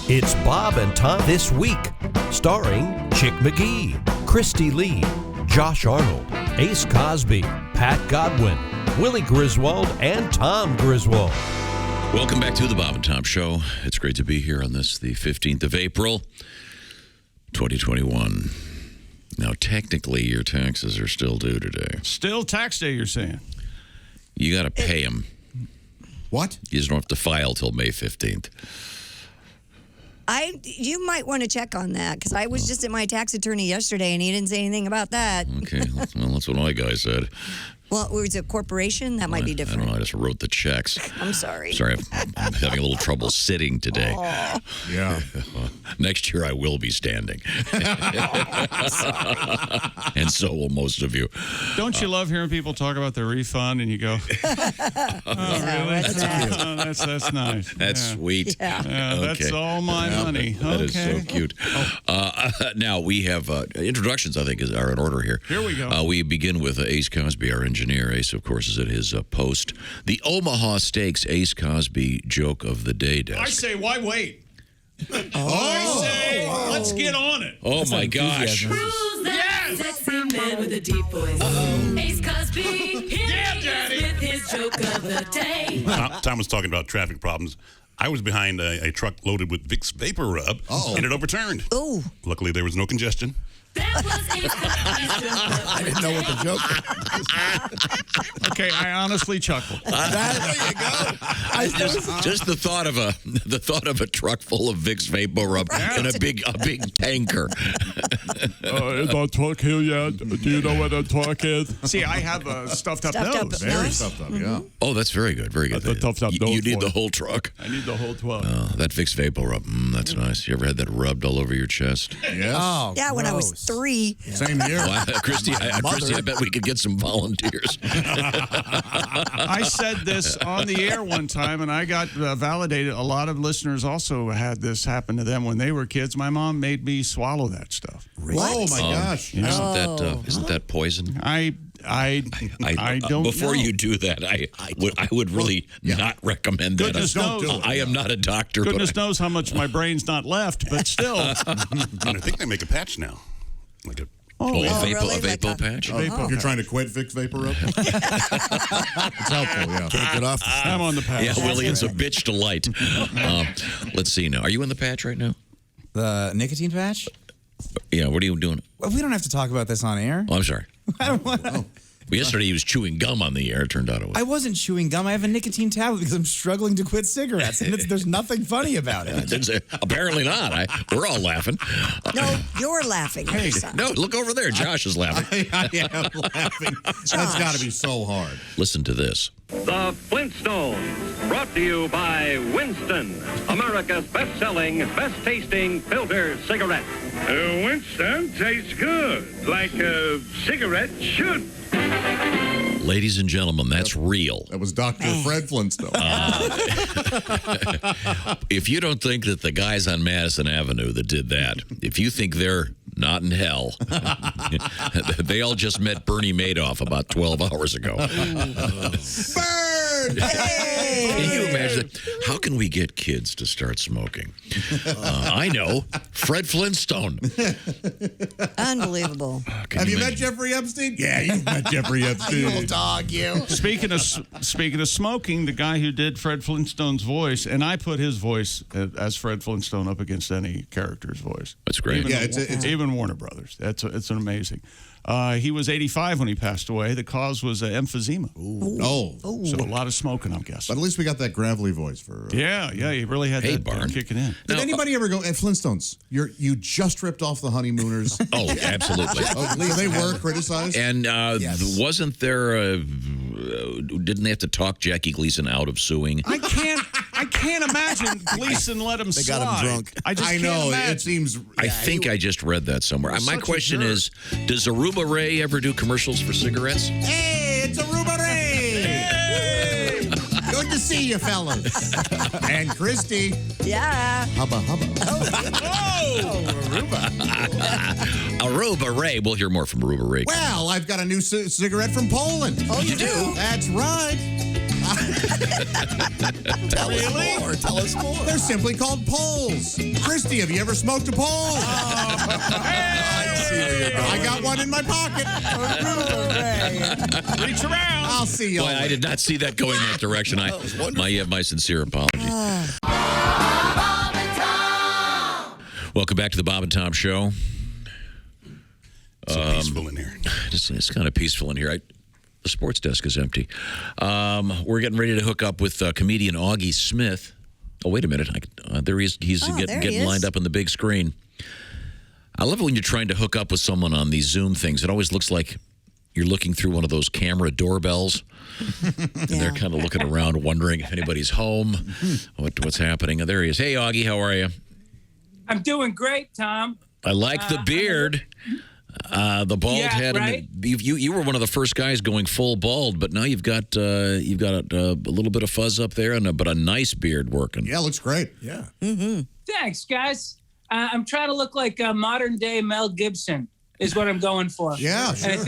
It's Bob and Tom This Week, starring Chick McGee, Christy Lee, Josh Arnold, Ace Cosby, Pat Godwin, Willie Griswold, and Tom Griswold. Welcome back to the Bob and Tom Show. It's great to be here on this, the 15th of April, 2021. Now, technically, your taxes are still due today. Still tax day, you're saying? You got to pay them. What? You just don't have to file till May 15th. You might want to check on that, because I was just at my tax attorney yesterday, and he didn't say anything about that. Okay, well, that's what my guy said. Well, it was a corporation. That might be I different. don't know, I just wrote the checks. I'm sorry. Sorry, I'm having a little trouble sitting today. Oh. Yeah. Next year I will be standing. And so will most of you. Don't you love hearing people talk about their refund and you go, oh, really? That's nice. That's sweet. Yeah. That's all my money. That is so cute. Now we have introductions, I think, are in order here. Here we go. We begin with Ace Cosby, our engineer. Ace, of course, is at his post. The Omaha Steaks Ace Cosby joke of the day desk. I say, why wait? I say, let's get on it. Oh, my gosh. Who's that sexy man with a deep voice? Ace Cosby, here he is with his joke of the day. Tom was talking about traffic problems. I was behind a truck loaded with Vicks Vapor Rub, and it overturned. Oh. Luckily, there was no congestion. That was Ace Cosby's joke of the I didn't know what the joke was. Okay, I honestly chuckled. There you go. Just the thought of a truck full of Vicks Vapor Rub and a big tanker. Is our truck here yet? Do you know where the truck is? See, I have a stuffed up nose. Very stuffed up, yeah. Oh, that's very good. Very good. That's a tough nose You need for the it. whole truck. I need the whole 12. That Vicks Vapor Rub. That's nice. You ever had that rubbed all over your chest? Yes. Oh, Yeah, when I was 3. Same here. Well, Christy, I bet we could get some volunteers. I said this on the air one time, and I got validated. A lot of listeners also had this happen to them when they were kids. My mom made me swallow that stuff. Oh, my gosh. Isn't that poison? I don't Before know. you do that, I would really not recommend that. Goodness knows. I am not a doctor. Goodness but knows how much my brain's not left, but still. And I think they make a patch now. Like a a really? Vapo patch? If you're trying to quit Vicks Vapor Rub, it's helpful, yeah. Can't get off the I'm on the patch. Yeah, Willie, it's a bitch to light. Let's see now. Are you in the patch right now? the nicotine patch? Yeah, what are you doing? Well, we don't have to talk about this on air. Oh, I'm sorry. I don't want to. Well, yesterday he was chewing gum on the air. It turned out it was. I wasn't chewing gum. I have a nicotine tablet because I'm struggling to quit cigarettes, and there's nothing funny about it. Apparently not. We're all laughing. No, you're laughing. Hey. No, look over there. Josh is laughing. I am laughing. That's got to be so hard. Listen to this. The Flintstones, brought to you by Winston, America's best-selling, best-tasting filter cigarette. Winston tastes good, like a cigarette should. Ladies and gentlemen, that's real. That was Dr. Fred Flintstone. If you don't think that the guys on Madison Avenue that did that, if you think they're not in hell, they all just met Bernie Madoff about 12 hours ago. Burn! Hey! Can you imagine that? How can we get kids to start smoking? I know. Fred Flintstone. Unbelievable. Have you met Jeffrey Epstein? Yeah, you've met Jeffrey Epstein. You old dog, you. Speaking of smoking, the guy who did Fred Flintstone's voice, and I put his voice as Fred Flintstone up against any character's voise. That's great. Even Warner Brothers. It's an amazing. He was 85 when he passed away. The cause was emphysema. Oh. So a lot of smoking, I'm guessing. But at least we got that gravelly voice for. Yeah, he really had that Barn. kicking in. Did anybody ever go at Flintstones? You just ripped off the Honeymooners. Oh, absolutely. They were criticized. And Yes. wasn't there? Didn't they have to talk Jackie Gleason out of suing? I can't imagine Gleason let him slide. got him drunk. I I know. Can't It seems. I think I just read that somewhere. My such a question jerk. is, does Aruba Ray ever do commercials for cigarettes? Hey, it's Aruba Ray. Good to see you, fellas. And Christy. Yeah. Hubba. Aruba Ray. We'll hear more from Aruba Ray. Well, I've got a new cigarette from Poland. Oh, you do? That's right. Tell us more. They're simply called poles. Christy, have you ever smoked a pole? I got one in my pocket. Reach around. I'll see you. Boy, I did not see that going that direction. My sincere apology. Welcome back to the Bob and Tom Show. So peaceful in here. It's kind of peaceful in here. The sports desk is empty. We're getting ready to hook up with comedian Auggie Smith. Oh, wait a minute. There he is. He's getting lined up on the big screen. I love it when you're trying to hook up with someone on these Zoom things. It always looks like you're looking through one of those camera doorbells. And they're kind of looking around, wondering if anybody's home, what's happening. There he is. Hey, Auggie, how are you? I'm doing great, Tom. I like the beard. The bald head. Right? And you were one of the first guys going full bald, but now you've got a little bit of fuzz up there, but a nice beard working. Yeah, looks great. Yeah. Mm-hmm. Thanks, guys. I'm trying to look like a modern day Mel Gibson is what I'm going for. Yeah, sure. And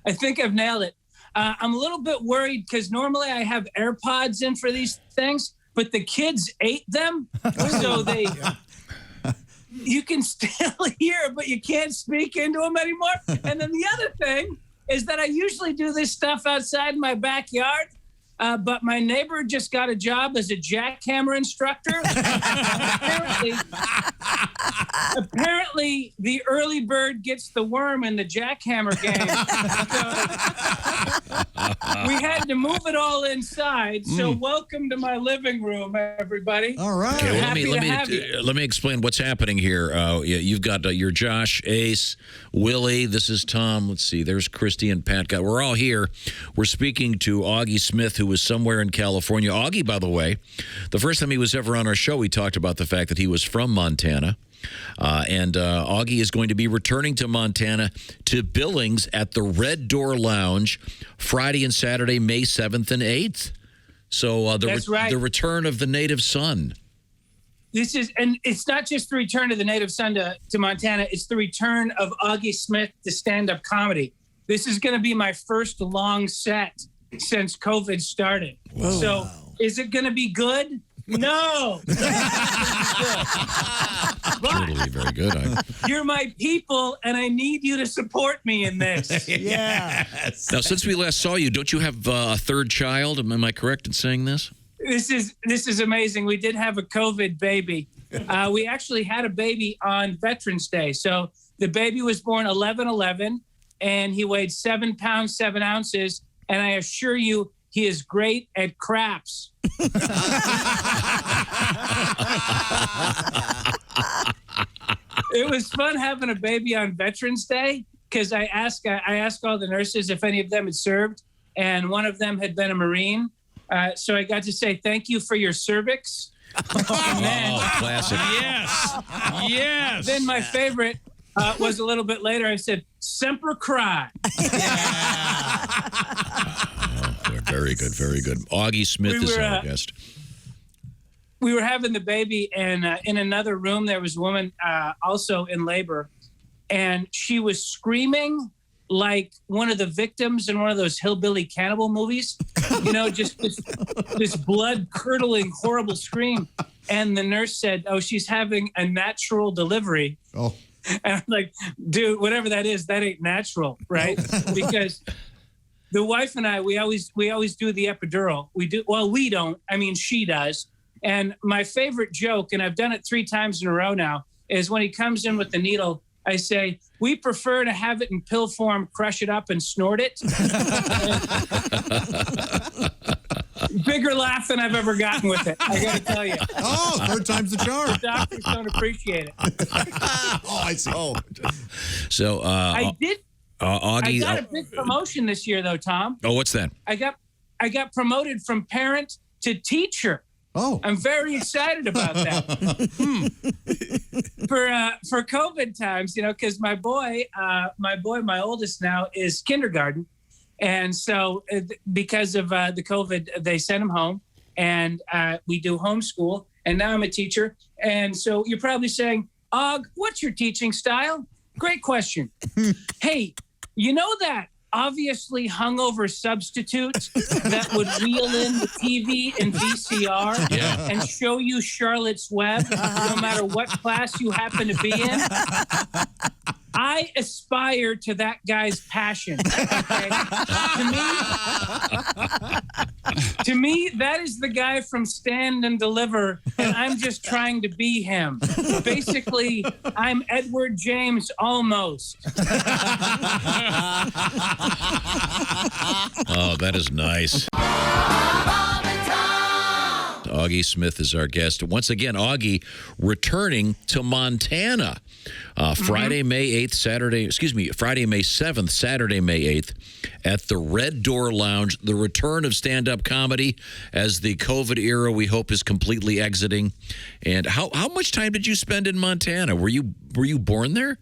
I think I've nailed it. I'm a little bit worried because normally I have AirPods in for these things, but the kids ate them, so they. You can still hear, but you can't speak into them anymore. And then the other thing is that I usually do this stuff outside my backyard, but my neighbor just got a job as a jackhammer instructor. Apparently, the early bird gets the worm in the jackhammer game. So we had to move it all inside. So welcome to my living room, everybody. All right. Okay, well, Happy let me explain what's happening here. You've got your Josh, Ace, Willie. This is Tom. Let's see. There's Christy and Pat. We're all here. We're speaking to Auggie Smith, who was somewhere in California. Auggie, by the way, the first time he was ever on our show, we talked about the fact that he was from Montana. And Auggie is going to be returning to Montana to Billings at the Red Door Lounge Friday and Saturday, May 7th and 8th. So the return of the native son. And it's not just the return of the native son to Montana. It's the return of Auggie Smith to stand-up comedy. This is going to be my first long set since COVID started. Whoa. So is it going to be good? No. Totally very good. You're my people, and I need you to support me in this. Yes. Now, since we last saw you, don't you have a third child? Am I correct in saying this? This is amazing. We did have a COVID baby. We actually had a baby on Veterans Day. So the baby was born 11/11, and he weighed 7 pounds, 7 ounces. And I assure you, he is great at craps. It was fun having a baby on Veterans Day because I asked all the nurses if any of them had served, and one of them had been a Marine. So I got to say thank you for your cervix. And then, classic. Yes. Then my favorite was a little bit later. I said, Semper Cry. Very good, very good. Auggie Smith is our guest. We were having the baby, and in another room, there was a woman also in labor, and she was screaming like one of the victims in one of those hillbilly cannibal movies, just this blood-curdling, horrible scream. And the nurse said, "Oh, she's having a natural delivery." Oh. And I'm like, dude, whatever that is, that ain't natural, right? Because the wife and I, we always do the epidural. We don't. I mean, she does. And my favorite joke, and I've done it 3 times in a row now, is when he comes in with the needle, I say, we prefer to have it in pill form, crush it up, and snort it. Bigger laugh than I've ever gotten with it, I got to tell you. Oh, 3rd time's the charm. The doctors don't appreciate it. Oh, I see. Oh. So I did. Auggie, I got a big promotion this year, though, Tom. Oh, what's that? I got promoted from parent to teacher. Oh, I'm very excited about that. For COVID times, because my oldest now is kindergarten, and so because of the COVID, they sent him home, and we do homeschool. And now I'm a teacher, and so you're probably saying, "Og, what's your teaching style?" Great question. Hey, you know that obviously hungover substitute that would wheel in the TV and VCR and show you Charlotte's Web, no matter what class you happen to be in. I aspire to that guy's passion. Okay? To me, that is the guy from Stand and Deliver, and I'm just trying to be him. Basically, I'm Edward James almost. Oh, that is nice. Auggie Smith is our guest. Once again, Auggie returning to Montana. Friday, May 8th, Friday, May 7th, Saturday, May 8th at the Red Door Lounge. The return of stand-up comedy as the COVID era, we hope, is completely exiting. And how much time did you spend in Montana? Were you born there?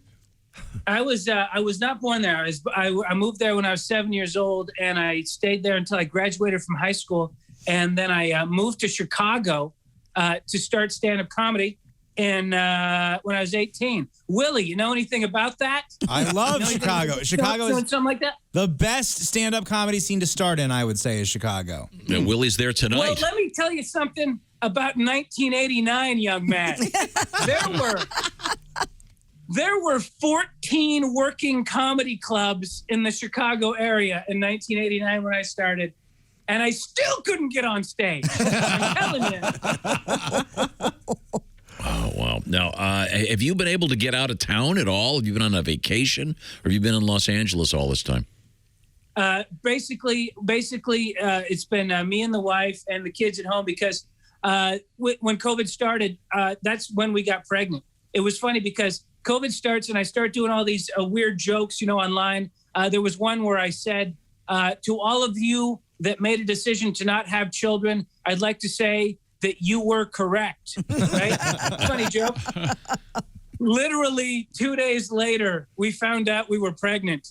I was not born there. I moved there when I was 7 years old, and I stayed there until I graduated from high school. And then I moved to Chicago to start stand-up comedy. And when I was 18, Willie, you know anything about that? I love Chicago. Chicago is something like that. The best stand-up comedy scene to start in, I would say, is Chicago. And Willie's there tonight. Well, let me tell you something about 1989, young man. There were 14 working comedy clubs in the Chicago area in 1989 when I started, and I still couldn't get on stage. I'm telling you. Oh, wow. Now, have you been able to get out of town at all? Have you been on a vacation, or have you been in Los Angeles all this time? Basically, it's been me and the wife and the kids at home because when COVID started, that's when we got pregnant. It was funny because COVID starts and I start doing all these weird jokes, online. There was one where I said, to all of you that made a decision to not have children, I'd like to say that you were correct, right? Funny joke. Literally 2 days later, we found out we were pregnant.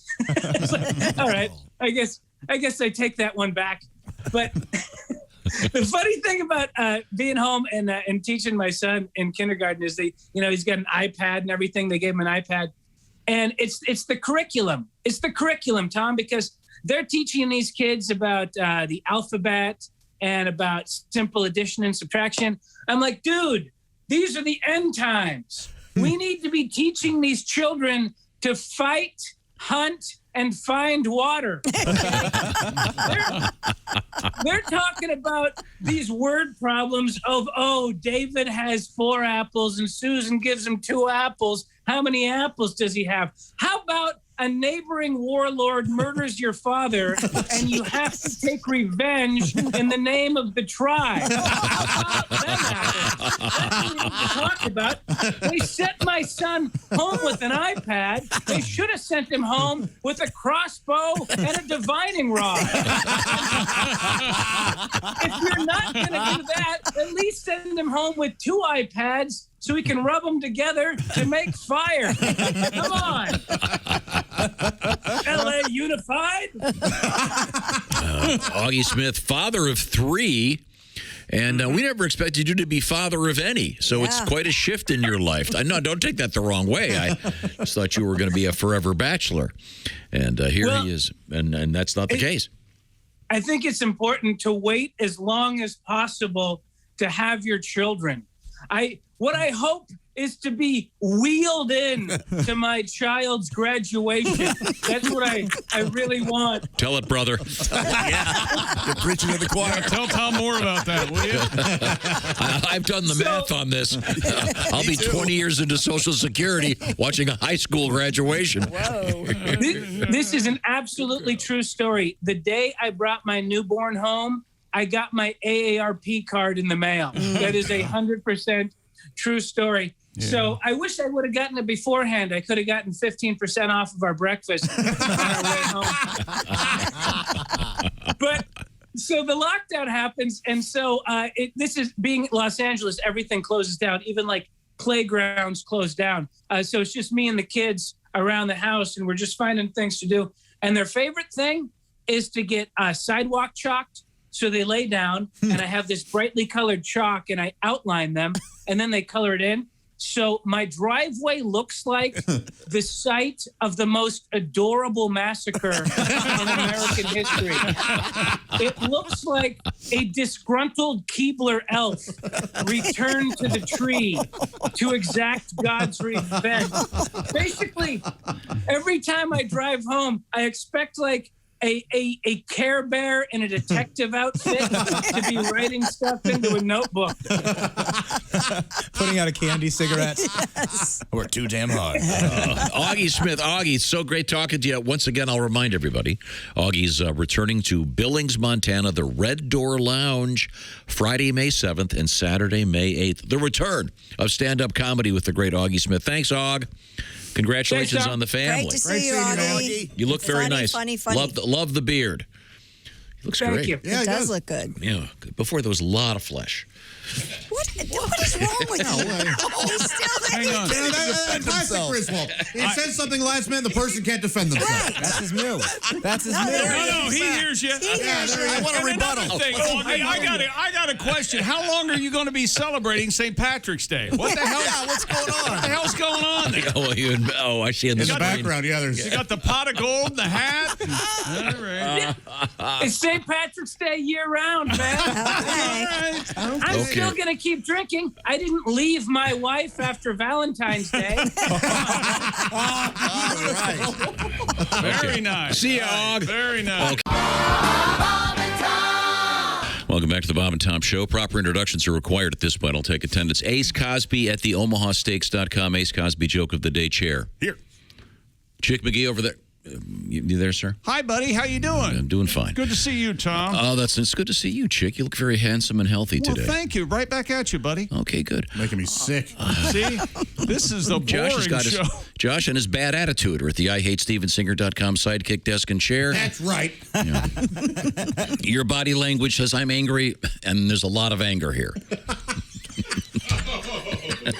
Like, all right, I guess I take that one back. But the funny thing about being home and teaching my son in kindergarten is he's got an iPad and everything. They gave him an iPad, and it's the curriculum. It's the curriculum, Tom, because they're teaching these kids about the alphabet and about simple addition and subtraction. I'm like, dude, these are the end times. We need to be teaching these children to fight, hunt, and find water. They're talking about these word problems of, David has 4 apples and Susan gives him 2 apples. How many apples does he have? How about a neighboring warlord murders your father and you have to take revenge in the name of the tribe? That's what we talk about. They sent my son home with an iPad. They should have sent him home with a crossbow and a divining rod. If you're not going to do that, at least send him home with 2 iPads so we can rub them together to make fire. Come on. LA unified? Auggie Smith, father of 3. And we never expected you to be father of any. So it's quite a shift in your life. No, don't take that the wrong way. I just thought you were going to be a forever bachelor. And here he is. And that's not the case. I think it's important to wait as long as possible to have your children. What I hope is to be wheeled in to my child's graduation. That's what I really want. Tell it, brother. You're preaching to the choir. Tell Tom more about that, will you? I've done the math on this. I'll be 20 years into Social Security watching a high school graduation. Whoa. This is an absolutely true story. The day I brought my newborn home, I got my AARP card in the mail. That is 100% true story. Yeah. So I wish I would have gotten it beforehand. I could have gotten 15% off of our breakfast on our way home. But so the lockdown happens, and so this is being Los Angeles. Everything closes down, even like playgrounds close down. So it's just me and the kids around the house, and we're just finding things to do. And their favorite thing is to get sidewalk chalked. So they lay down, and I have this brightly colored chalk, and I outline them, and then they color it in. So my driveway looks like the site of the most adorable massacre in American history. It looks like a disgruntled Keebler elf returned to the tree to exact God's revenge. Basically, every time I drive home, I expect like a Care Bear in a detective outfit to be writing stuff into a notebook. Putting out a candy cigarette. Yes. We're too damn hard. Auggie Smith. Augie, it's so great talking to you. Once again, I'll remind everybody, Augie's returning to Billings, Montana, the Red Door Lounge, Friday, May 7th and Saturday, May 8th. The return of stand-up comedy with the great Auggie Smith. Thanks, Aug. Congratulations on the family. Great to see you, Augie. You look very nice. Funny. Love the beard. He looks Thank great. you. Yeah, it does look good. Yeah. Before there was a lot of flesh. What is wrong with you? He's still Hang on. Classic Griswold. He says something last minute, the person can't defend themselves. That's his move. That's his move. No, he hears you. I want a rebuttal. I got a question. How long are you going to be celebrating St. Patrick's Day? What the hell? Yeah, what's going on? What the hell's going on there? I see in the background. Yeah, there's. You got the pot of gold and the hat. All right. It's St. Patrick's Day year-round, man. Okay. I'm still going to keep drinking. I didn't leave my wife after Valentine's Day. All right. Very nice. See ya, Og. Very nice. Okay. Welcome back to the Bob and Tom Show. Proper introductions are required at this point. I'll take attendance. Ace Cosby at the omahasteaks.com. Ace Cosby joke of the day chair. Here. Chick McGee over there. You there, sir? Hi, buddy. How you doing? I'm doing fine. Good to see you, Tom. Oh, it's good to see you, Chick. You look very handsome and healthy Well, today. thank you. Right back at you, buddy. Okay, good. Making me sick. See? This is the Josh has boring got show. Josh and his bad attitude are at the IHateStevensinger.com sidekick desk and chair. That's right. Yeah. Your body language says I'm angry, and there's a lot of anger here.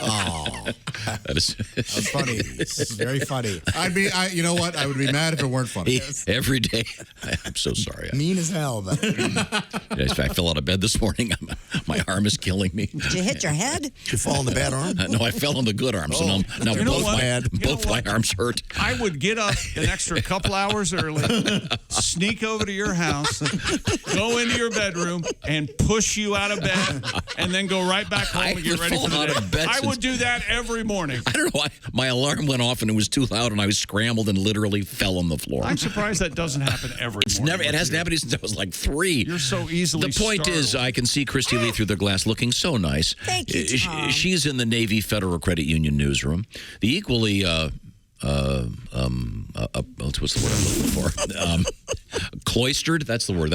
Oh, That's funny. This is very funny. You know what? I would be mad if it weren't funny. Every day. I'm so sorry. Mean as hell. But I fell out of bed this morning. My arm is killing me. Did you hit your head? Did you fall on the bad arm? No, I fell on the good arm. So now You know both what? my arms hurt. I would get up an extra couple hours early, sneak over to your house, go into your bedroom, and push you out of bed, and then go right back home and get ready for the day. I would do that every morning. I don't know why. My alarm went off and it was too loud, and I was scrambled and literally fell on the floor. I'm surprised that doesn't happen every morning. It hasn't happened since I was like 3. You're so easily The point is, I can see Christy Lee through the glass looking so nice. Thank you, Tom. She's in the Navy Federal Credit Union newsroom. The equally, what's the word I'm looking for? Cloistered? That's the word.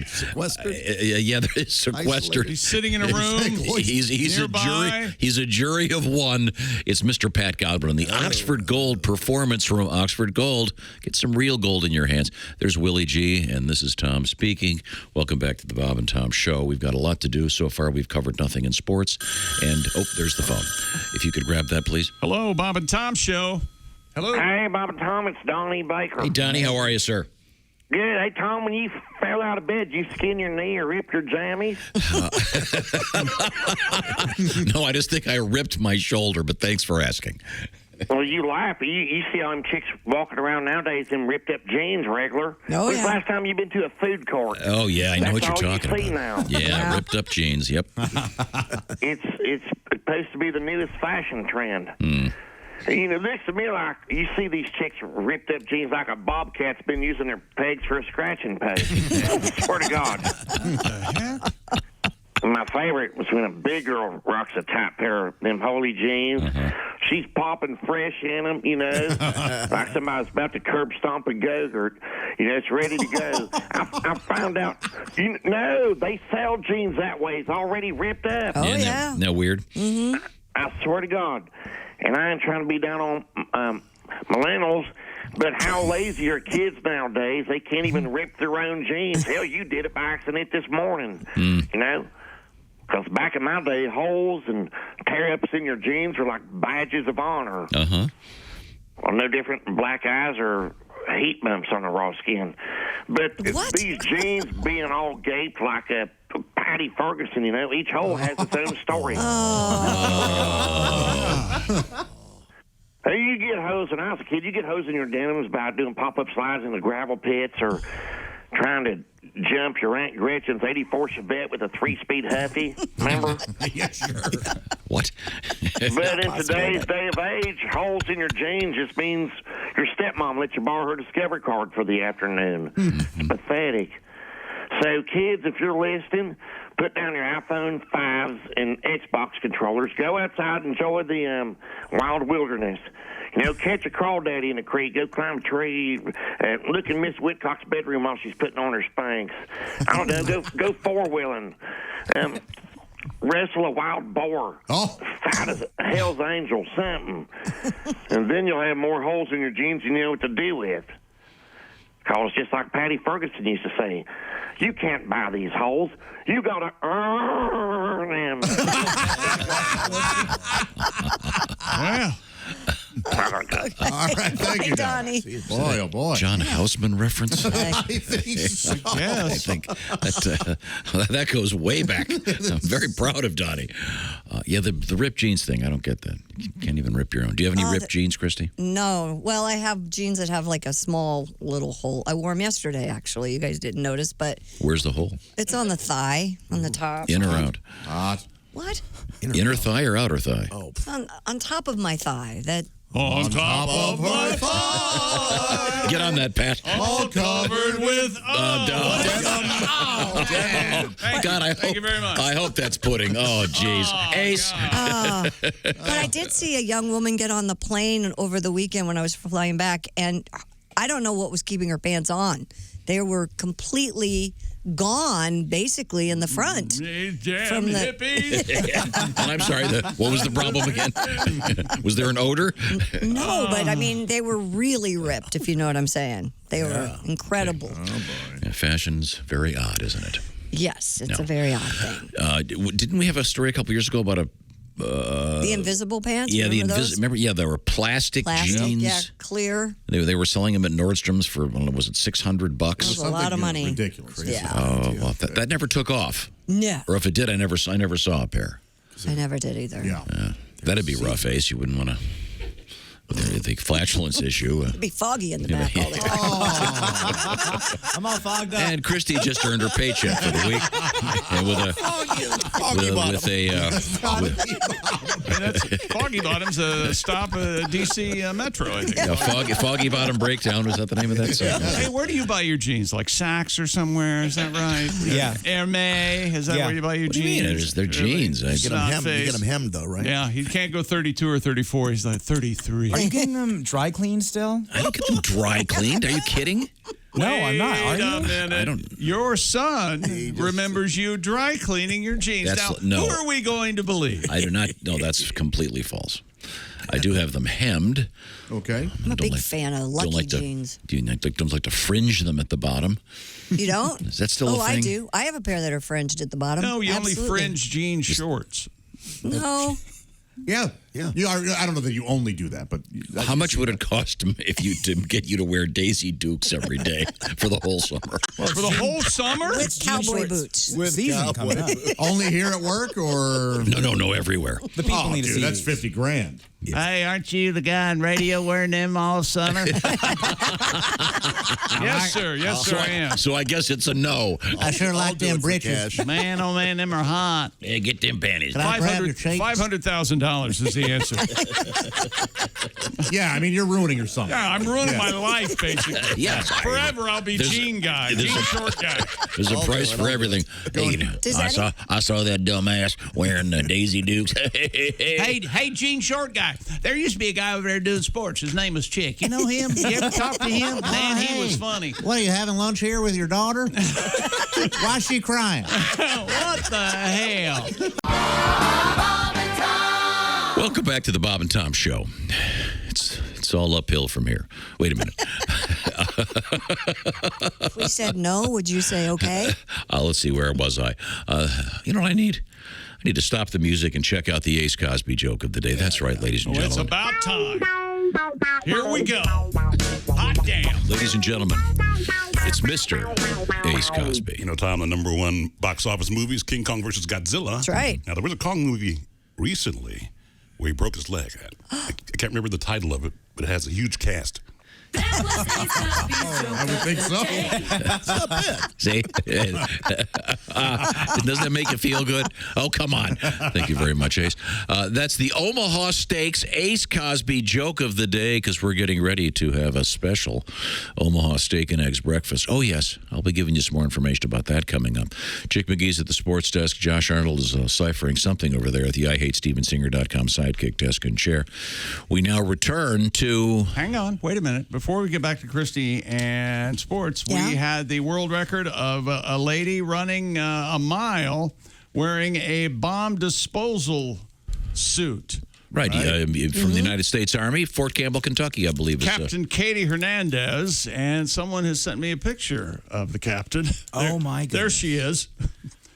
Sequestered? Yeah, there is sequestered. He's sitting in a room. He's a jury. He's a jury of one. It's Mr. Pat Godwin, the Oxford Gold Performance from Oxford Gold. Get some real gold in your hands. There's Willie G, and this is Tom speaking. Welcome back to the Bob and Tom Show. We've got a lot to do. So far, we've covered nothing in sports. And, there's the phone. If you could grab that, please. Hello, Bob and Tom Show. Hello. Hey, Bob and Tom, it's Donnie Baker. Hey, Donnie, how are you, sir? Good. Hey, Tom, when you fell out of bed, did you skin your knee or rip your jammies? No, I just think I ripped my shoulder, but thanks for asking. Well, you laugh. You see all them chicks walking around nowadays in ripped up jeans regular. Oh, When's yeah. the last time you been to a food court? Oh, yeah, I know what you're talking That's all you see about. now. Yeah, ripped up jeans, yep. It's supposed to be the newest fashion trend. Mm. You know, looks to me like you see these chicks ripped up jeans like a bobcat's been using their pegs for a scratching post. Swear to God. My favorite was when a big girl rocks a tight pair of them holy jeans. She's popping fresh in them, you know, like somebody's about to curb stomp a go-gurt. You know, it's ready to go. I found out, they sell jeans that way. It's already ripped up. Oh, yeah. Isn't that weird? Mm-hmm. I swear to God. And I ain't trying to be down on millennials, but how lazy are kids nowadays? They can't even rip their own jeans. Hell, you did it by accident this morning, you know? Because back in my day, holes and tear-ups in your jeans were like badges of honor. Uh-huh. Well, no different than black eyes or heat bumps on the raw skin. But these jeans being all gaped like a Patty Ferguson, you know, each hole has its own story. Hey, you get hosed. When I was a kid, you get hosed in your denims by doing pop-up slides in the gravel pits or trying to jump your Aunt Gretchen's 84 Chevette with a 3-speed Huffy. Remember? Yeah, sure. What? But in today's day of age, holes in your jeans just means your stepmom let you borrow her Discovery card for the afternoon. It's pathetic. So, kids, if you're listening, put down your iPhone 5s and Xbox controllers. Go outside and enjoy the wild wilderness. You know, catch a crawdaddy in the creek. Go climb a tree. Look in Miss Whitcock's bedroom while she's putting on her Spanx. I don't know. Go four-wheeling. Wrestle a wild boar. Fight a Hell's Angel, something. And then you'll have more holes in your jeans than you know what to do with. Because just like Patty Ferguson used to say, you can't buy these holes. You got to earn them. Wow. All right, thank you, Donnie. Boy, oh boy. John Houseman reference? I think so. I think that goes way back. I'm very proud of Donnie. The ripped jeans thing, I don't get that. You can't even rip your own. Do you have any ripped jeans, Christy? No. Well, I have jeans that have like a small little hole. I wore them yesterday, actually. You guys didn't notice, but Where's the hole? it's on the thigh, on the top. In or out? What? Inner thigh or outer thigh? Oh. On top of my thigh. That. On top of my thigh. Get on that, Pat. All covered with God, Thank you very much. I hope that's pudding. Oh, jeez. Ace. But I did see a young woman get on the plane over the weekend when I was flying back, and I don't know what was keeping her pants on. They were completely gone, basically, in the front. Damn hippies. And I'm sorry, what was the problem again? Was there an odor? No, but I mean, they were really ripped, if you know what I'm saying. They were incredible. Oh, boy. Yeah, fashion's very odd, isn't it? Yes, it's a very odd thing. Didn't we have a story a couple years ago about the invisible pants? Yeah, remember yeah, they were plastic jeans. Yeah, clear. They were selling them at Nordstrom's for, was it $600? That was a lot of money. Ridiculous. Yeah. Oh, well, that never took off. No. Or if it did, I never saw a pair. I never did either. Yeah. That'd be rough, Ace. You wouldn't want to. The flatulence issue. It'd be foggy in the back all the time. I'm all fogged up. And Christy just earned her paycheck for the week. And Foggy Bottom's a stop DC Metro, I think. Foggy Bottom Breakdown, was that the name of that song? Hey, where do you buy your jeans? Like Saks or somewhere? Is that right? Yeah. Hermes? Is that where you buy your What do you jeans? mean? They're jeans. You get them hemmed, though, right? Yeah, he can't go 32 or 34. He's like 33. Are you getting them dry cleaned still? I don't get them dry cleaned. Are you kidding? No, I'm not. Are Wait a you? minute. I don't. Your son remembers you dry cleaning your jeans. Now, who are we going to believe? I do not. No, that's completely false. I do have them hemmed. Okay. I'm a big fan of Lucky jeans. Don't like to fringe them at the bottom. You don't? Is that still a thing? Oh, I do. I have a pair that are fringed at the bottom. No, you Absolutely. only fringe jean shorts. No. Yeah. I don't know that you only do that, but how much would it cost to get you to wear Daisy Dukes every day for the whole summer? For the whole summer? With cowboy boots. With season coming up. Only here at work or No, everywhere. The people need to see. That's $50,000. Hey, aren't you the guy on radio wearing them all summer? Yes, sir. Yes, sir, I am. So I guess it's a no. I sure like them britches. Man, oh man, them are hot. Yeah, get them panties. Can I grab your cheeks? $500,000 is the answer. Yeah, I mean, you're ruining your summer. Yeah, I'm ruining my life, basically. Yes. Forever I'll be jean guy, jean short guy. There's a price for everything. Hey, I saw that dumbass wearing the Daisy Dukes. Hey, jean short guy. There used to be a guy over there doing sports. His name was Chick. You know him? You ever talk to him? Man, he was funny. What, are you having lunch here with your daughter? Why's she crying? What the hell? Welcome back to the Bob and Tom Show. It's all uphill from here. Wait a minute. If we said no, would you say okay? Let's see, where was I? You know what I need? I need to stop the music and check out the Ace Cosby joke of the day. That's right, ladies and It's gentlemen. about time. Here we go. Hot damn. Ladies and gentlemen, it's Mr. Ace Cosby. You know, Tom, the #1 box office movie is King Kong versus Godzilla. That's right. Now, there was a Kong movie recently where he broke his leg. I can't remember the title of it, but it has a huge cast. I would think so. It's not bad. See? Doesn't that make you feel good? Oh, come on. Thank you very much, Ace. That's the Omaha Steaks Ace Cosby joke of the day, because we're getting ready to have a special Omaha Steak and Eggs breakfast. Oh, yes. I'll be giving you some more information about that coming up. Chick McGee's at the sports desk. Josh Arnold is ciphering something over there at the IHateStevensinger.com sidekick desk and chair. We now return to... Hang on. Wait a minute. Before we get back to Christy and sports, we had the world record of a lady running a mile wearing a bomb disposal suit. Right. From the United States Army, Fort Campbell, Kentucky, I believe. Captain Katie Hernandez, and someone has sent me a picture of the captain. Oh, my goodness. There she is.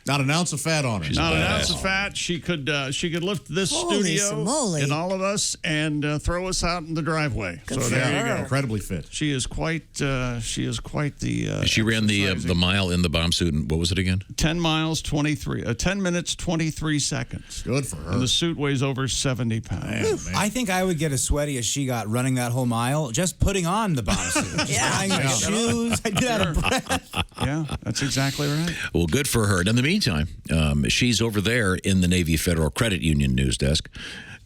Not an ounce of fat on her. Not an ounce of fat. She could lift this studio and all of us and throw us out in the driveway. So there you go. Incredibly fit. She is quite. She ran the mile in the bomb suit. And what was it again? 10 miles, 10 minutes, 23 seconds. Good for her. And the suit weighs over 70 pounds. I think I would get as sweaty as she got running that whole mile just putting on the bomb suit. Tying my shoes. I get out of breath. Yeah, that's exactly right. Well, good for her. And in the meantime, she's over there in the Navy Federal Credit Union news desk.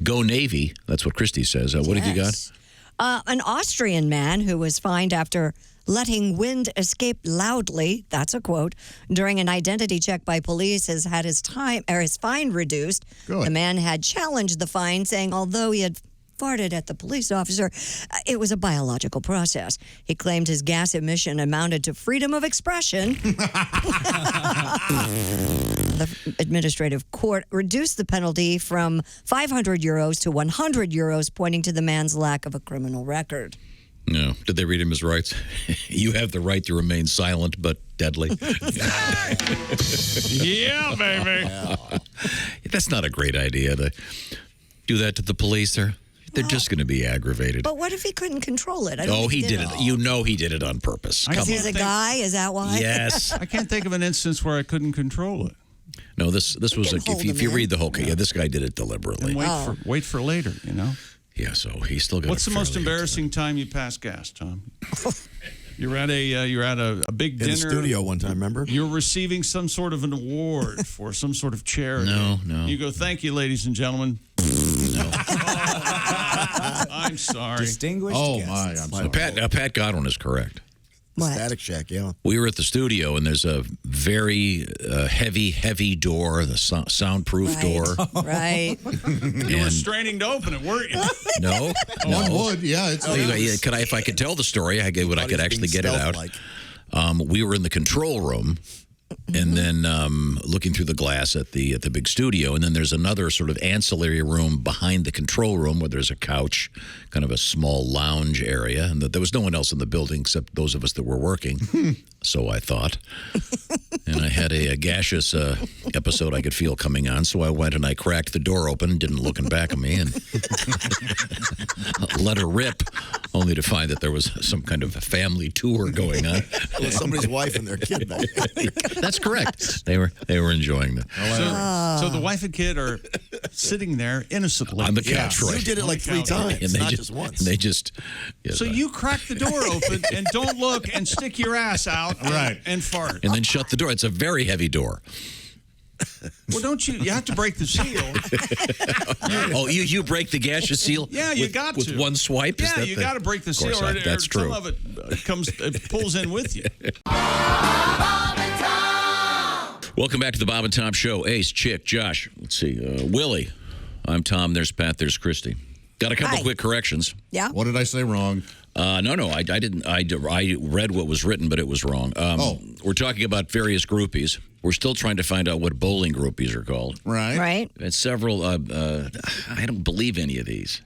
Go Navy. That's what Christy says. What have you got? An Austrian man who was fined after letting wind escape loudly, that's a quote, during an identity check by police has had his fine reduced. Good. The man had challenged the fine, saying although he had farted at the police officer, it was a biological process. He claimed his gas emission amounted to freedom of expression. The administrative court reduced the penalty from 500 euros to 100 euros, pointing to the man's lack of a criminal record. No. Did they read him his rights? You have the right to remain silent, but deadly. Yeah, baby. That's not a great idea to do that to the police. They're just going to be aggravated. But what if he couldn't control it? He did it. You know he did it on purpose. Because he's a guy? Is that why? Yes. I can't think of an instance where I couldn't control it. No, this was if you read the whole case, this guy did it deliberately. And wait for later, you know? Yeah, so he's still got. What's the most embarrassing time you passed gas, Tom? You're at a big dinner in the studio one time. Remember? You're receiving some sort of an award for some sort of charity. No. You go, thank you, ladies and gentlemen. No. I'm sorry. Distinguished guest. I'm sorry. Pat Godwin is correct. What? Static Shack, yeah. We were at the studio, and there's a very heavy door, the soundproof door. Right. You were straining to open it, weren't you? No. One would, yeah. If I could tell the story, I could actually get it out. We were in the control room, and then looking through the glass at the big studio, and then there's another sort of ancillary room behind the control room where there's a couch, kind of a small lounge area, and there was no one else in the building except those of us that were working. So I thought. And I had a gaseous episode I could feel coming on, so I went and I cracked the door open, didn't look back at me, and let her rip, only to find that there was some kind of a family tour going on. It was somebody's wife and their kid back there. That's correct. They were enjoying it. So the wife and kid are sitting there innocently on the couch, right? You did it like 3 times, and not just once. And they just. So you crack the door open and don't look and stick your ass out and fart. And then shut the door. It's a very heavy door. Well, don't you? You have to break the seal. You break the gaseous seal? Yeah, you got to. With one swipe? Yeah, you got to break the seal, or that's true. Some of it pulls in with you. Welcome back to the Bob and Tom Show. Ace, Chick, Josh. Let's see. Willie. I'm Tom. There's Pat. There's Christy. Got a couple quick corrections. Yeah. What did I say wrong? No, I didn't. I read what was written, but it was wrong. We're talking about various groupies. We're still trying to find out what bowling groupies are called. Right. And several. I don't believe any of these.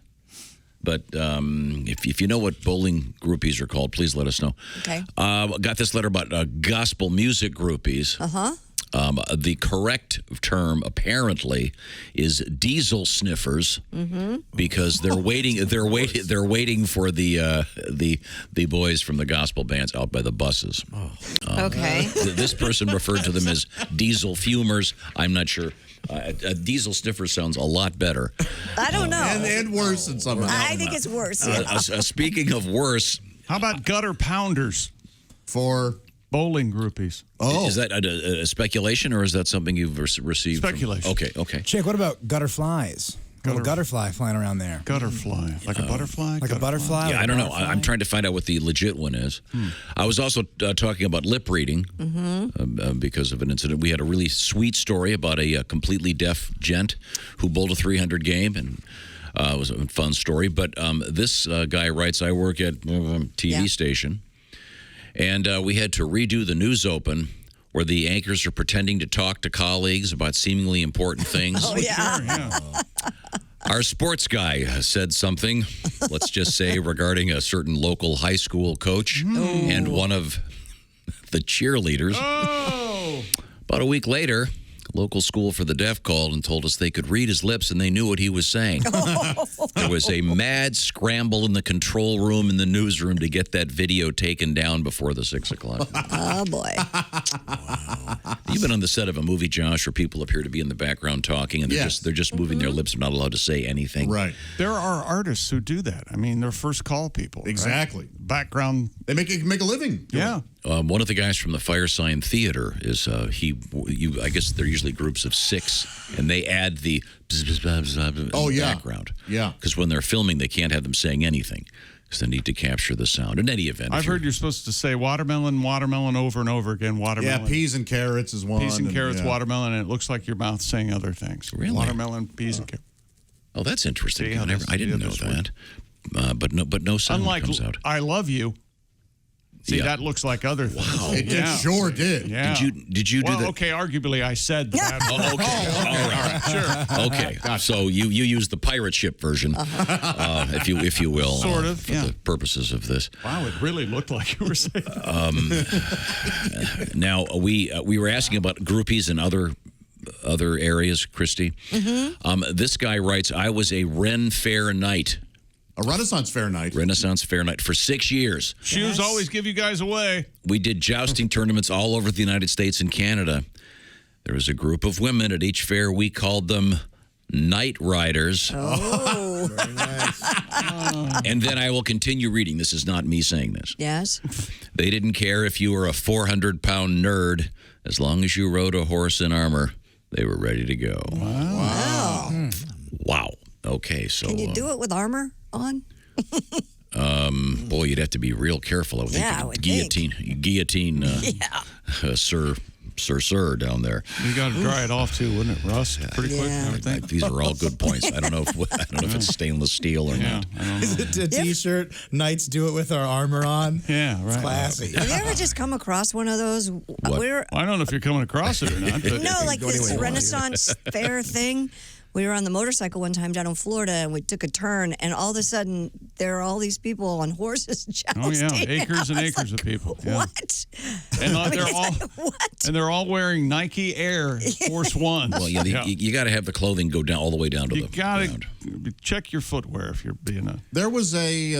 But if you know what bowling groupies are called, please let us know. Okay. Got this letter about gospel music groupies. Uh-huh. The correct term apparently is diesel sniffers because they're waiting. They're waiting for the boys from the gospel bands out by the buses. Okay. This person referred to them as diesel fumers. I'm not sure. Diesel sniffer sounds a lot better. I don't know. And worse in some. I think it's worse. Yeah. Speaking of worse, how about gutter pounders for bowling groupies? Oh, is that a speculation or is that something you've received? Speculation. Okay. Chick, what about gutter flies? Gutter fly flying around there. Gutter fly, like a butterfly. Like a butterfly. Yeah, I don't know. I'm trying to find out what the legit one is. I was also talking about lip reading because of an incident. We had a really sweet story about a completely deaf gent who bowled a 300 game, and it was a fun story. But this guy writes, I work at a TV station, and we had to redo the news open where the anchors are pretending to talk to colleagues about seemingly important things. Oh, yeah. Sure, yeah. Our sports guy said something, let's just say, regarding a certain local high school coach and one of the cheerleaders. Oh! About a week later, local school for the deaf called and told us they could read his lips and they knew what he was saying. There was a mad scramble in the control room in the newsroom to get that video taken down before the 6 o'clock. Oh, boy. You've been on the set of a movie, Josh, where people appear to be in the background talking and they're just moving their lips and not allowed to say anything. Right. There are artists who do that. I mean, they're first call people. Exactly. Right? Background. They make a living. Yeah. One of the guys from the Fire Sign Theater is I guess they're usually groups of 6, and they add the background. Yeah. Because when they're filming, they can't have them saying anything because they need to capture the sound. In any event, I've heard you're supposed to say watermelon over and over again. Watermelon. Yeah, peas and carrots is one. Peas and carrots, watermelon, and it looks like your mouth saying other things. Really? Watermelon, peas and carrots. Oh, that's interesting. I didn't know that. But no sound Unlike comes out. I love you. See, that looks like other things. Wow. It sure did. Yeah. Did you do that? Okay, arguably I said that. Oh, okay. All right. Sure. Okay. Gotcha. So you use the pirate ship version, if you will, sort of, for the purposes of this. Wow, it really looked like you were saying. Now we were asking about groupies and other areas, Christy. This guy writes, I was a Ren Fair Knight. A Renaissance Fair Night. Renaissance Fair Night for 6 years. Shoes always give you guys away. We did jousting tournaments all over the United States and Canada. There was a group of women at each fair. We called them Night Riders. Oh. Very nice. And then I will continue reading. This is not me saying this. Yes. They didn't care if you were a 400-pound nerd. As long as you rode a horse in armor, they were ready to go. Wow. Wow. Okay, so... Can you do it with armor on? Boy, you'd have to be real careful. I would think. Guillotine, Sir down there. You got to dry it off too, wouldn't it? Rust pretty quick and everything. These are all good points. I don't know if it's stainless steel or not. Is it a T-shirt? Knights do it with our armor on. Yeah, right. It's classy. Have you ever just come across one of those? What? I don't know if you're coming across it or not. But no, like this Renaissance Fair thing. We were on the motorcycle one time down in Florida, and we took a turn, and all of a sudden, there are all these people on horses jousting. Oh yeah, acres and acres of people. Yeah. What? And they're all wearing Nike Air Force Ones. Well, you got to have the clothing go down all the way down to the ground. Check your footwear if you're being a. There was a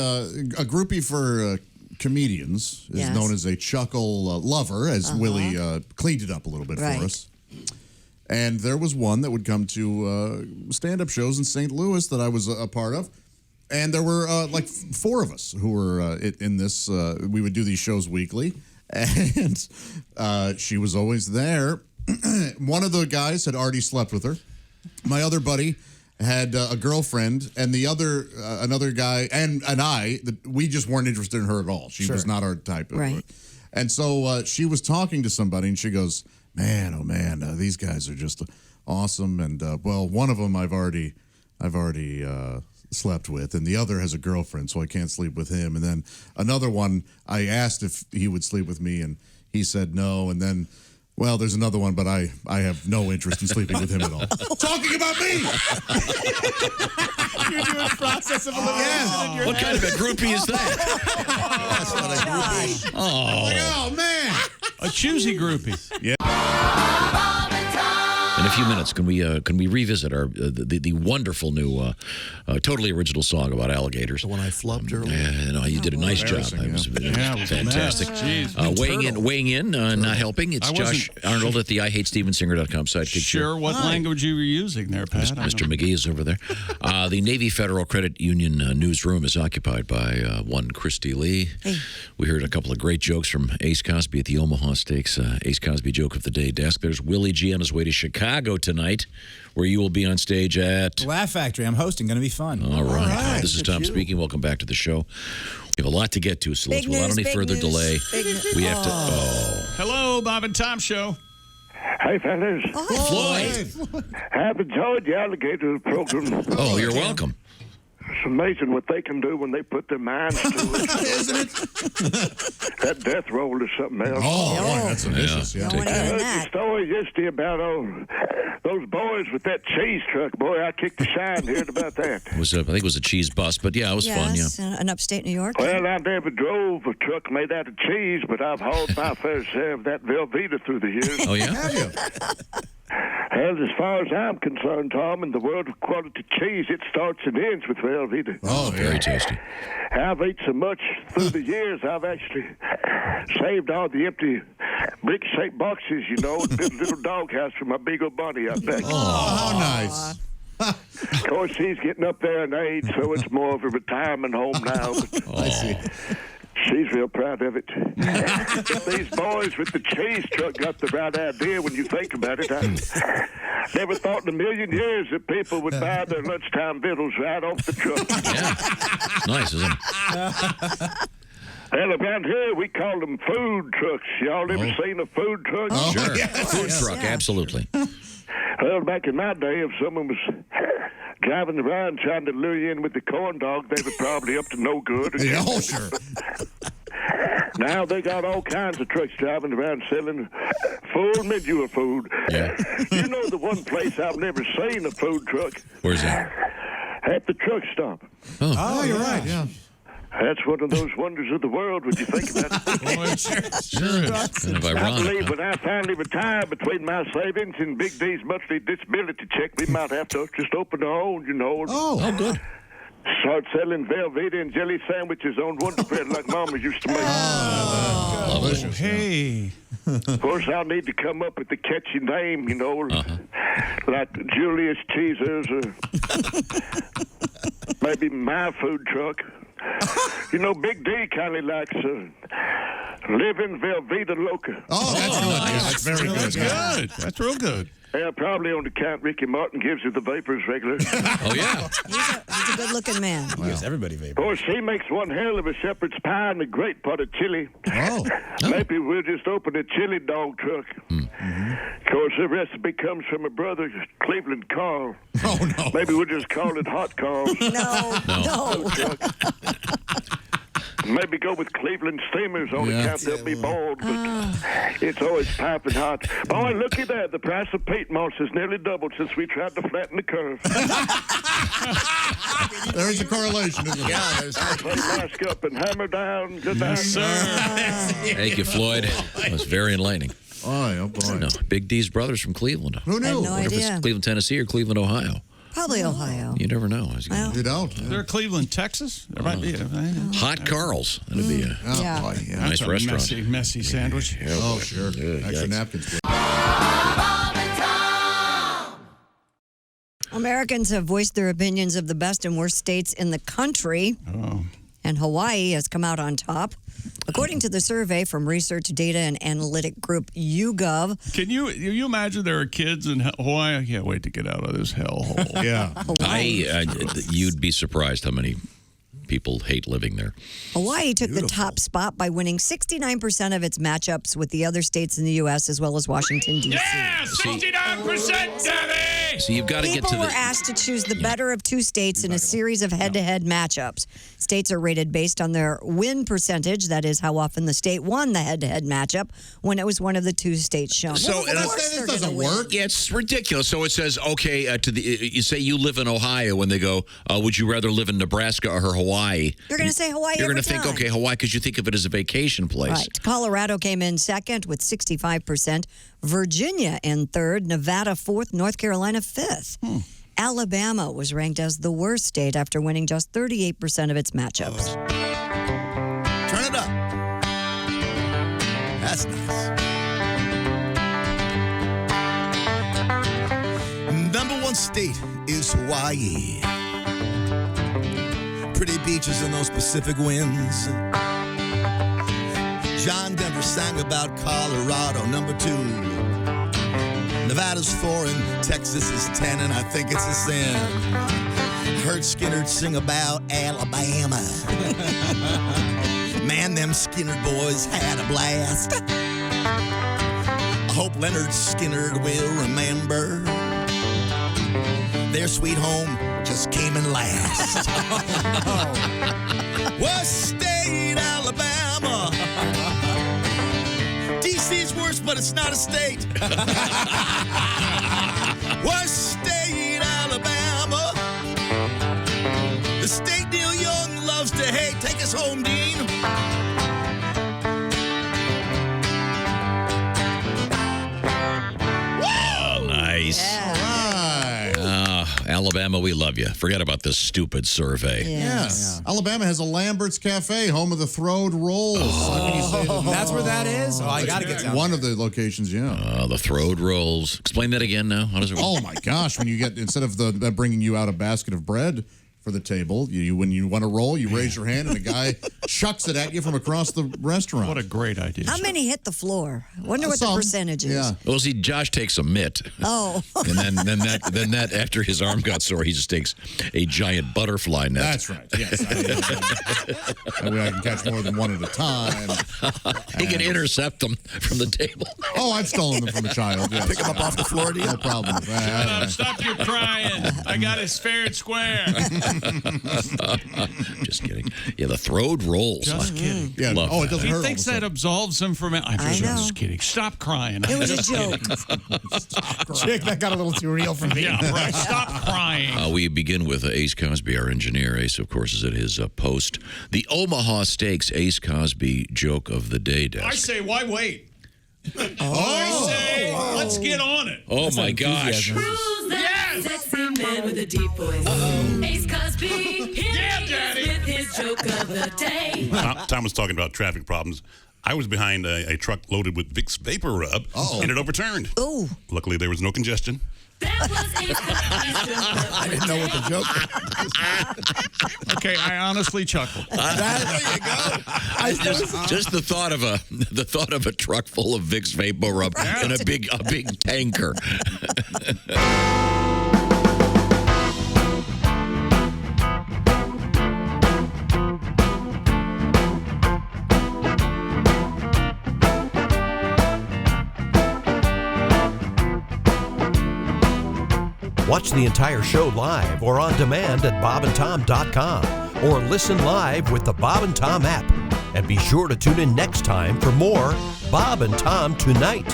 groupie for comedians, is known as a chuckle lover, as Willie cleaned it up a little bit for us. And there was one that would come to stand-up shows in St. Louis that I was a part of. And there were like 4 of us who were in this. We would do these shows weekly. And she was always there. One of the guys had already slept with her. My other buddy had a girlfriend. And the other, another guy, and I, we just weren't interested in her at all. She was not our type. Right. And so she was talking to somebody, and she goes, man, oh man, these guys are just awesome. And well, one of them I've already slept with, and the other has a girlfriend, so I can't sleep with him. And then another one, I asked if he would sleep with me, and he said no. And then, well, there's another one, but I have no interest in sleeping with him at all. Talking about me. You're doing a process of elimination in your What kind of a groupie is that? That's not a groupie. Oh, Oh man, a choosy groupie. Yeah. In a few minutes, can we revisit our the wonderful new, totally original song about alligators? The one I flubbed earlier. Yeah, no, you did a nice job. It was fantastic. Weighing in, not helping. It's Josh Arnold at the IHateStevensinger.com site. Sure, what language you were using there, Pat? Mr. McGee is over there. The Navy Federal Credit Union newsroom is occupied by one Christy Lee. Hey. We heard a couple of great jokes from Ace Cosby at the Omaha Steaks Ace Cosby Joke of the Day desk. There's Willie G on his way to Chicago tonight, where you will be on stage at Laugh Factory. I'm hosting. Going to be fun. All right. This is Tom speaking. Welcome back to the show. We have a lot to get to, so without any further delay, we have to. Hello, Bob and Tom Show. Hey, fellas. Floyd. I've enjoyed the alligator program. Oh, you're welcome. It's amazing what they can do when they put their minds to it. Isn't it? That death roll is something else. Oh, boy, that's vicious. Yeah. I heard the story yesterday about those boys with that cheese truck. Boy, I kicked the shine hearing about that. I think it was a cheese bus, but yeah, it was fun. Yeah. In upstate New York. Well, I never drove a truck made out of cheese, but I've hauled my fair share of that Velveeta through the years. Oh, yeah? Have you? And as far as I'm concerned, Tom, in the world of quality cheese, it starts and ends with Velveeta. Oh, very tasty. I've ate so much through the years, I've actually saved all the empty brick-shaped boxes, and built a little doghouse for my big old body out back. Oh, how nice. Of course, she's getting up there in age, so it's more of a retirement home now. But I see. She's real proud of it. These boys with the cheese truck got the right idea when you think about it. I never thought in a million years that people would buy their lunchtime victuals right off the truck. Yeah. Nice, isn't it? Well, around here, we call them food trucks. Y'all ever seen a food truck? Oh, sure. Food truck, absolutely. Well, back in my day, if someone was driving around trying to lure you in with the corn dog, they were probably up to no good. Yeah, oh, sure. Now they got all kinds of trucks driving around selling full menu of food. Yeah. You know the one place I've never seen a food truck? Where's that? At the truck stop. Oh, you're right. Yeah. That's one of those wonders of the world when you think about it. Oh, sure is. Kind of I ironic. believe when I finally retire, between my savings and Big D's monthly disability check, we might have to just open our own, Oh, good. Start selling Velveeta and jelly sandwiches on Wonder Bread like Mama used to make. Delicious. Hey. Of course, I'll need to come up with a catchy name, like Julius Caesar's or maybe my food truck. Big D kind of likes Living Velveeta Loca. Oh, that's good. Yeah, that's very good. That's good. That's real good. Yeah, probably on the count Ricky Martin gives you the vapors regular. Oh, yeah. He's a good-looking man. He gives everybody Of vapor. course, he makes one hell of a shepherd's pie and a great pot of chili. Oh. Maybe we'll just open a chili dog truck. Of course, the recipe comes from a brother, Cleveland Carl. Oh, no. Maybe we'll just call it Hot Carl. No. Maybe go with Cleveland Steamers on account they'll be bald, but it's always piping hot. Boy, looky there. The price of peat moss has nearly doubled since we tried to flatten the curve. There's a correlation, isn't there? Yeah, there's mask up and hammer down. Good night, sir. Thank you, Floyd. That was very enlightening. Oh, boy. No, Big D's brothers from Cleveland. Who knew? I had no Wonder if idea. it's Cleveland, Tennessee or Cleveland, Ohio. Probably Ohio. You never know. You don't. They're Cleveland, Texas. There might be. Hot Carl's. That'd be a Boy, yeah. nice That's a restaurant. messy sandwich. Oh, sure. Extra yikes. napkins. Please. Americans have voiced their opinions of the best and worst states in the country. Oh. And Hawaii has come out on top. According to the survey from research data and analytic group YouGov. Can you imagine there are kids in Hawaii? I can't wait to get out of this hellhole. Yeah. You'd be surprised how many people hate living there. Hawaii took the top spot by winning 69% of its matchups with the other states in the U.S. as well as Washington, D.C. Yeah, 69%, Daddy! So you've got to get People to the... were asked to choose the better of two states in a series of head-to-head matchups. States are rated based on their win percentage, that is how often the state won the head-to-head matchup when it was one of the two states shown. So this doesn't work. Yeah, it's ridiculous. So it says, okay, you say you live in Ohio, and they go, would you rather live in Nebraska or Hawaii? You're going to say Hawaii You're every going to think, time. okay, Hawaii, because you think of it as a vacation place. Right. Colorado came in second with 65%. Virginia in third, Nevada fourth, North Carolina fifth. Alabama was ranked as the worst state after winning just 38% of its matchups. Turn it up. That's nice. Number one state is Hawaii. Pretty beaches and those Pacific winds. John Denver sang about Colorado. Number two, Nevada's 4 and Texas is 10, and I think it's a sin. Heard Skinner sing about Alabama. Man, them Skinner boys had a blast. I hope Leonard Skinner will remember their sweet home just came in last. West State, Alabama. DC's worse, but it's not a state. West State, Alabama. The state Neil Young loves to hate. Take us home, Dean. Oh, nice. Alabama, we love you. Forget about this stupid survey. Yes. Alabama has a Lambert's Cafe, home of the Throwed Rolls. That's where that is? Oh, I got to get down. One of the locations, yeah. The Throwed Rolls. Explain that again now. How does it work? Oh, my gosh. When you get, instead of the bringing you out a basket of bread for the table, when you want to roll, you raise your hand and a guy chucks it at you from across the restaurant. What a great idea. How many hit the floor? Wonder what the percentage is. Yeah. Well, see, Josh takes a mitt. Oh. And then that after his arm got sore, he just takes a giant butterfly net. That's right. Yes. I mean, I can catch more than one at a time. He can intercept them from the table. Oh, I've stolen them from a child. Yes. Pick them up off the floor, do you? No problem with that. Stop your crying. I got it fair and square. Just kidding. Yeah, the Throwed Rolls. Just kidding. Yeah. Love Oh, it doesn't He hurt. thinks that absolves him from it. I'm just kidding. Stop crying. It was a joke. Chick, that got a little too real for me. Yeah, right. Stop crying. We begin with Ace Cosby, our engineer. Ace, of course, is at his post. The Omaha Steaks Ace Cosby joke of the day desk. I say, why wait? I say, let's get on it. Oh, my gosh. Who's that sexy man with a deep voice? Ace Cosby, here he is with his joke of the day. Tom was talking about traffic problems. I was behind a truck loaded with Vicks Vapor Rub, and it overturned. Oh. Luckily, there was no congestion. That was Ace Cosby's joke of the I didn't know what the joke was. Okay, I honestly chuckled. There you go. Just the thought of a truck full of Vicks Vapor Rub and a big tanker. Watch the entire show live or on demand at bobandtom.com or listen live with the Bob and Tom app. And be sure to tune in next time for more Bob and Tom Tonight.